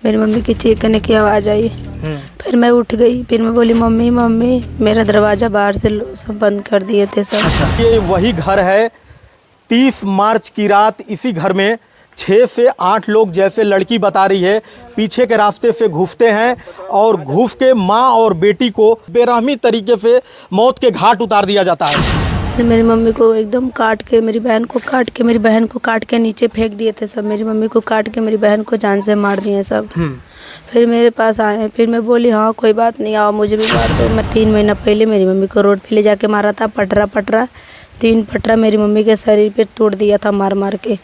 मेरी मम्मी की चीखने की आवाज़ आई। फिर मैं उठ गई। फिर मैं बोली मम्मी मम्मी, मेरा दरवाज़ा बाहर से सब बंद कर दिए थे सब। ये वही घर है। 30 मार्च की रात इसी घर में 6 से 8 लोग, जैसे लड़की बता रही है, पीछे के रास्ते से घुसते हैं और घुस के माँ और बेटी को बेरहमी तरीके से मौत के घाट उतार दिया जाता है। फिर मेरी मम्मी को एकदम काट के, मेरी बहन को काट के, मेरी बहन को काट के नीचे फेंक दिए थे सब। मेरी मम्मी को काट के मेरी बहन को जान से मार दिए सब। फिर मेरे पास आए। फिर मैं बोली हाँ कोई बात नहीं, आओ मुझे भी मार दो। मैं 3 महीना पहले मेरी मम्मी को रोड पे ले जाके मारा था, पटरा 3 पटरा मेरी मम्मी के शरीर पे तोड़ दिया था मार मार के।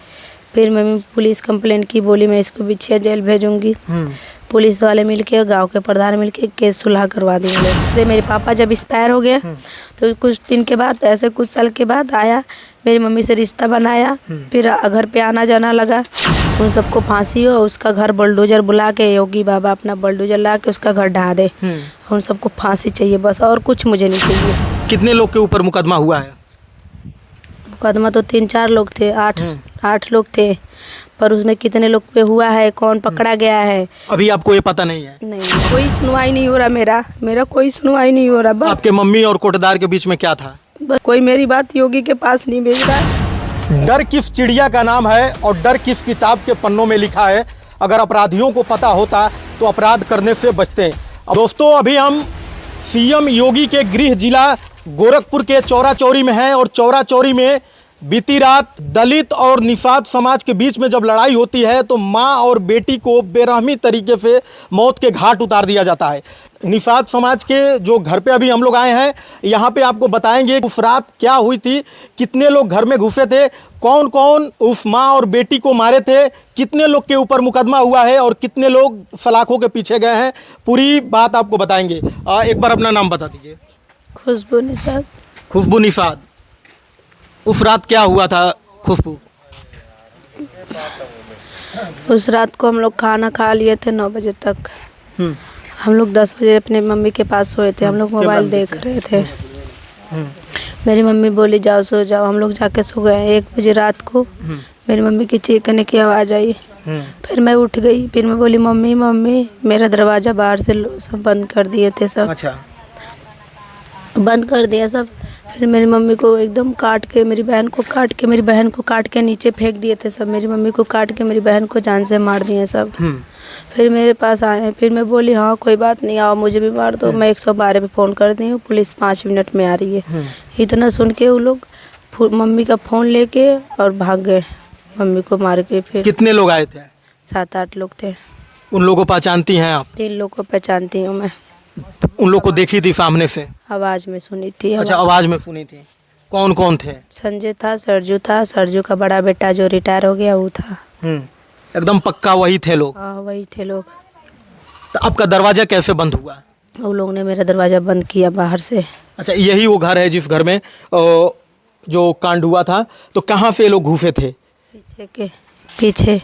फिर मम्मी पुलिस कंप्लेंट की, बोली मैं इसको बिछिया जेल भेजूंगी। पुलिस वाले मिलके, गांव के प्रधान मिलके केस सुलह करवा दिए। मेरे पापा जब एक्सपायर हो गया तो कुछ दिन के बाद, ऐसे कुछ साल के बाद आया, मेरी मम्मी से रिश्ता बनाया। फिर घर पे आना जाना लगा। उन सबको फांसी हो, उसका घर बुलडोजर बुला के, योगी बाबा अपना बुलडोजर ला के उसका घर ढहा दे। उन सबको फांसी चाहिए बस, और कुछ मुझे नहीं चाहिए। कितने लोग के ऊपर मुकदमा हुआ है? मुकदमा तो 3-4 लोग थे, 8 लोग थे, पर उसमें कितने लोग पे हुआ है, कौन पकड़ा गया है, अभी आपको ये पता नहीं है? नहीं, कोई सुनवाई नहीं हो रहा। मेरा कोई सुनवाई नहीं हो रहा। बस आपके मम्मी और कोटदार के बीच में क्या था? बस कोई मेरी बात योगी के पास नहीं भेज रहा। डर किस चिड़िया का नाम है और डर किस किताब के पन्नों में लिखा है? अगर अपराधियों को पता होता तो अपराध करने से बचते हैं। दोस्तों, अभी हम सीएम योगी के गृह जिला गोरखपुर के चौरा चौरी में हैं और चौरा चौरी में बीती रात दलित और निषाद समाज के बीच में जब लड़ाई होती है तो माँ और बेटी को बेरहमी तरीके से मौत के घाट उतार दिया जाता है। निषाद समाज के जो घर पे अभी हम लोग आए हैं, यहाँ पे आपको बताएंगे उस रात क्या हुई थी, कितने लोग घर में घुसे थे, कौन कौन उस माँ और बेटी को मारे थे, कितने लोग के ऊपर मुकदमा हुआ है और कितने लोग सलाखों के पीछे गए हैं। पूरी बात आपको बताएंगे। एक बार अपना नाम बता दीजिए। खुशबू निषाद। खुशबू निषाद, उस रात क्या हुआ था खुशबू? उस रात को हम लोग खाना खा लिए थे 9 बजे तक। हम लोग 10 बजे अपने मम्मी के पास सोए थे। हम लोग मोबाइल देख रहे थे। मेरी मम्मी बोली जाओ सो जाओ। हम लोग जाके सो गए। 1 बजे रात को मेरी मम्मी की चीखने की आवाज़ आई। फिर मैं उठ गई। फिर मैं बोली मम्मी मम्मी, मेरा दरवाज़ा बाहर से सब बंद कर दिए थे सब। अच्छा। बंद कर दिया सब। फिर मेरी मम्मी को एकदम काट के, मेरी बहन को काट के, मेरी बहन को काट के नीचे फेंक दिए थे सब। मेरी मम्मी को काट के मेरी बहन को जान से मार दिए सब। फिर मेरे पास आए। फिर मैं बोली हाँ कोई बात नहीं, आओ मुझे भी मार दो। मैं 112 पे फ़ोन कर दी हूँ, पुलिस 5 मिनट में आ रही है। इतना सुन के वो लोग मम्मी का फ़ोन लेके और भाग गए, मम्मी को मार के। फिर कितने लोग आए थे? 7-8 लोग थे। उन लोगों को पहचानती हैं आप? 3 लोग को पहचानती हूँ मैं। उन लोग को देखी थी सामने से? आवाज़ में सुनी थी। अच्छा, आवाज़ में सुनी थी। कौन कौन थे? संजय था, सरजू का बड़ा बेटा जो रिटायर हो गया वो था। एकदम पक्का वही थे लोग? हाँ वही थे लोग। तो आपका दरवाजा कैसे बंद हुआ? वो लोग ने मेरा दरवाज़ा बंद किया बाहर से। अच्छा, यही वो घर है जिस घर में जो कांड हुआ था। तो कहाँ से लोग घुसे थे? पीछे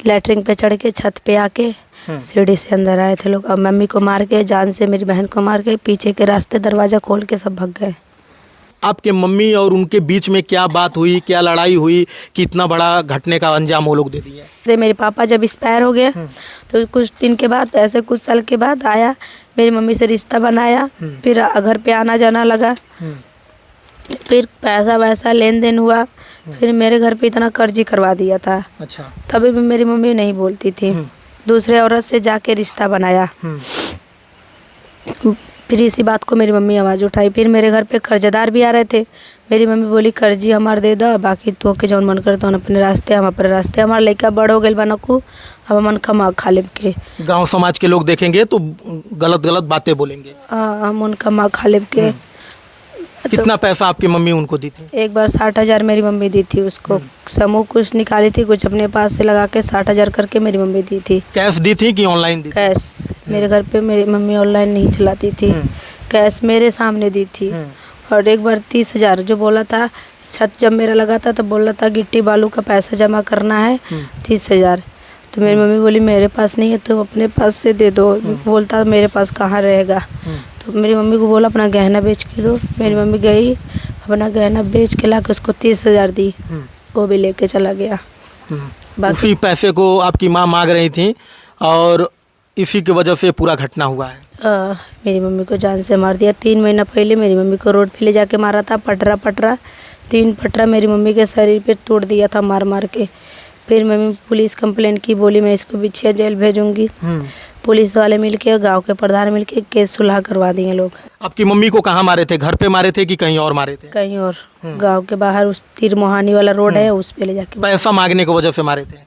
लैटरिन पे चढ़ के छत पे आके सीढ़ी से अंदर आए थे लोग। और मम्मी को मार के, जान से मेरी बहन को मार के, पीछे के रास्ते दरवाज़ा खोल के सब भाग गए। आपके मम्मी और उनके बीच में क्या बात हुई, क्या लड़ाई हुई कि इतना बड़ा घटने का अंजाम वो लोग दे दिए? जैसे मेरे पापा जब एक्सपायर हो गया तो कुछ दिन के बाद, ऐसे कुछ साल के बाद आया, मेरी मम्मी से रिश्ता बनाया। फिर घर पे आना जाना लगा। फिर पैसा वैसा लेन देन हुआ। फिर मेरे घर पे इतना कर्जी करवा दिया था। अच्छा। तभी भी मेरी मम्मी नहीं बोलती थी। दूसरे औरत से जाके रिश्ता बनाया। फिर इसी बात को मेरी मम्मी आवाज़ उठाई। फिर मेरे घर पे कर्जदार भी आ रहे थे। मेरी मम्मी बोली कर्जी हमार दे दो, बाकी तो के जौन मन करता हूँ अपने रास्ते, हम अपने रास्ते। हमारे लड़का बड़ हो गए बनकू, अब मन कमा खा लेब के। गांव समाज के लोग देखेंगे तो गलत गलत बातें बोलेंगे। हाँ, हम उनका माँ खा लेब के। कितना पैसा आपकी मम्मी उनको दी थी? एक बार 60,000 मेरी मम्मी दी थी उसको। समूह कुछ निकाली थी, कुछ अपने पास से लगा के 60,000 करके मेरी मम्मी दी थी। कैश दी थी कि ऑनलाइन दी? कैश। मेरे घर पे मेरी मम्मी ऑनलाइन नहीं चलाती थी। कैश मेरे सामने दी थी। और एक बार 30,000 जो बोला था, छत जब मेरा लगा था तो बोला था गिट्टी बालू का पैसा जमा करना है 30,000। तो मेरी मम्मी बोली मेरे पास नहीं है, तुम अपने पास से दे दो। बोलता मेरे पास कहाँ रहेगा। तो मेरी मम्मी को बोला अपना गहना बेच के दो। मेरी मम्मी गई, अपना गहना बेच के ला के उसको 30,000 दी। वो भी लेके चला गया। उसी पैसे को आपकी माँ मांग रही थी और इसी की वजह से पूरा घटना हुआ है। मेरी मम्मी को जान से मार दिया। 3 महीना पहले मेरी मम्मी को रोड पे ले जाके मारा था, पटरा 3 पटरा मेरी मम्मी के शरीर पे तोड़ दिया था मार के। फिर मम्मी पुलिस कंप्लेंट की, बोली मैं इसको बिछिया जेल भेजूंगी। पुलिस वाले मिलके, गांव के प्रधान मिलके केस सुलह करवा दिए लोग। आपकी मम्मी को कहाँ मारे थे? घर पे मारे थे कि कहीं और मारे थे? कहीं और, गांव के बाहर उस तीर मोहानी वाला रोड है, उस पे ले जाके। पैसा मांगने की वजह से मारे थे।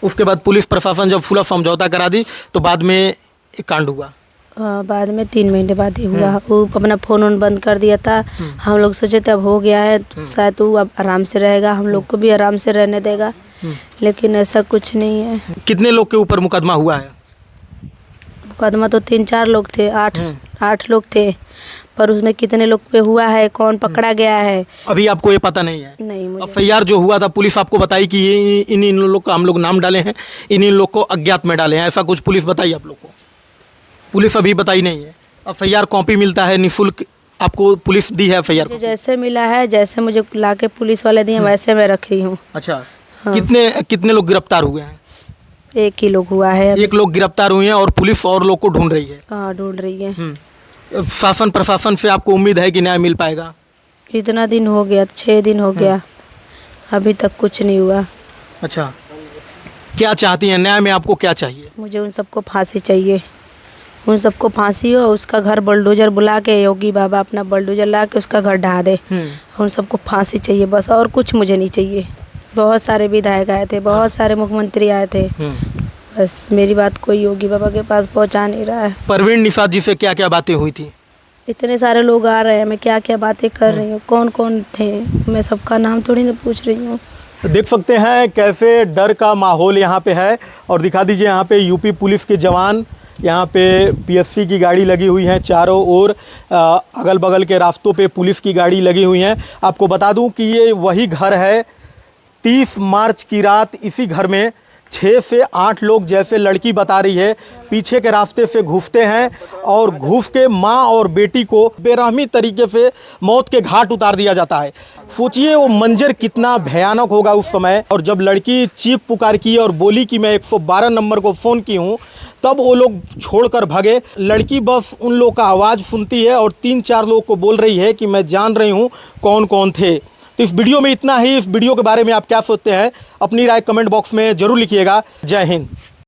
उसके बाद पुलिस प्रशासन जब फुला समझौता करा दी तो बाद में एक कांड हुआ। बाद में 3 महीने बाद ही हुआ। वो अपना फ़ोन बंद कर दिया था। हम लोग सोचे थे अब हो गया है तो शायद वो अब आराम से रहेगा, हम लोग को भी आराम से रहने देगा, लेकिन ऐसा कुछ नहीं है। कितने लोग के ऊपर मुकदमा हुआ है? मुकदमा तो 3-4 लोग थे, 8 लोग थे, पर उसमें कितने लोग पे हुआ है, कौन पकड़ा गया है, अभी आपको ये पता नहीं है? नहीं मुझे। एफआईआर जो हुआ था पुलिस आपको बताई कि ये इन लोग का हम लोग नाम डाले हैं, इन लोग को अज्ञात में डाले हैं, ऐसा कुछ पुलिस बताई आप लोग को? पुलिस अभी बताई नहीं है। एफआईआर कॉपी मिलता है निःशुल्क, आपको पुलिस दी है एफआईआर? जैसे मिला है, जैसे मुझे ला के पुलिस वाले दिए वैसे मैं रखी हूँ। अच्छा, कितने लोग गिरफ्तार हुए हैं? 1 ही लोग हुआ है। 1 लोग गिरफ्तार हुए हैं और पुलिस और लोग को ढूंढ रही है। हाँ, ढूंढ रही है। शासन प्रशासन से आपको उम्मीद है कि न्याय मिल पाएगा? इतना दिन हो गया, 6 दिन हो गया, अभी तक कुछ नहीं हुआ। अच्छा, क्या चाहती हैं? न्याय में आपको क्या चाहिए? मुझे उन सबको फांसी चाहिए, उन सबको फांसी हो, उसका घर बुलडोजर बुला के, योगी बाबा अपना बुलडोजर ला के उसका घर ढहा दे। उन सबको फांसी चाहिए बस, और कुछ मुझे नहीं चाहिए। बहुत सारे विधायक आए थे, बहुत सारे मुख्यमंत्री आए थे, बस मेरी बात कोई योगी बाबा के पास पहुंचा नहीं रहा है। परवीन निषाद जी से क्या क्या बातें हुई थी? इतने सारे लोग आ रहे हैं, मैं क्या क्या बातें कर रही हूँ, कौन कौन थे, मैं सबका नाम थोड़ी ना पूछ रही हूँ। देख सकते हैं कैसे डर का माहौल यहाँ पे है। और दिखा दीजिए यहाँ पे यूपी पुलिस के जवान, यहाँ पे पीएससी की गाड़ी लगी हुई है, चारों ओर अगल बगल के रास्तों पे पुलिस की गाड़ी लगी हुई है। आपको बता दूं कि ये वही घर है, 30 मार्च की रात इसी घर में 6 से 8 लोग, जैसे लड़की बता रही है, पीछे के रास्ते से घुसते हैं और घुस के माँ और बेटी को बेरहमी तरीके से मौत के घाट उतार दिया जाता है। सोचिए वो मंजर कितना भयानक होगा उस समय। और जब लड़की चीख पुकार की और बोली कि मैं 112 नंबर को फ़ोन की हूँ, तब वो लोग छोड़कर भागे। लड़की बस उन लोग का आवाज़ सुनती है और 3-4 लोग को बोल रही है कि मैं जान रही हूँ कौन कौन थे। तो इस वीडियो में इतना ही। इस वीडियो के बारे में आप क्या सोचते हैं? अपनी राय कमेंट बॉक्स में ज़रूर लिखिएगा। जय हिंद।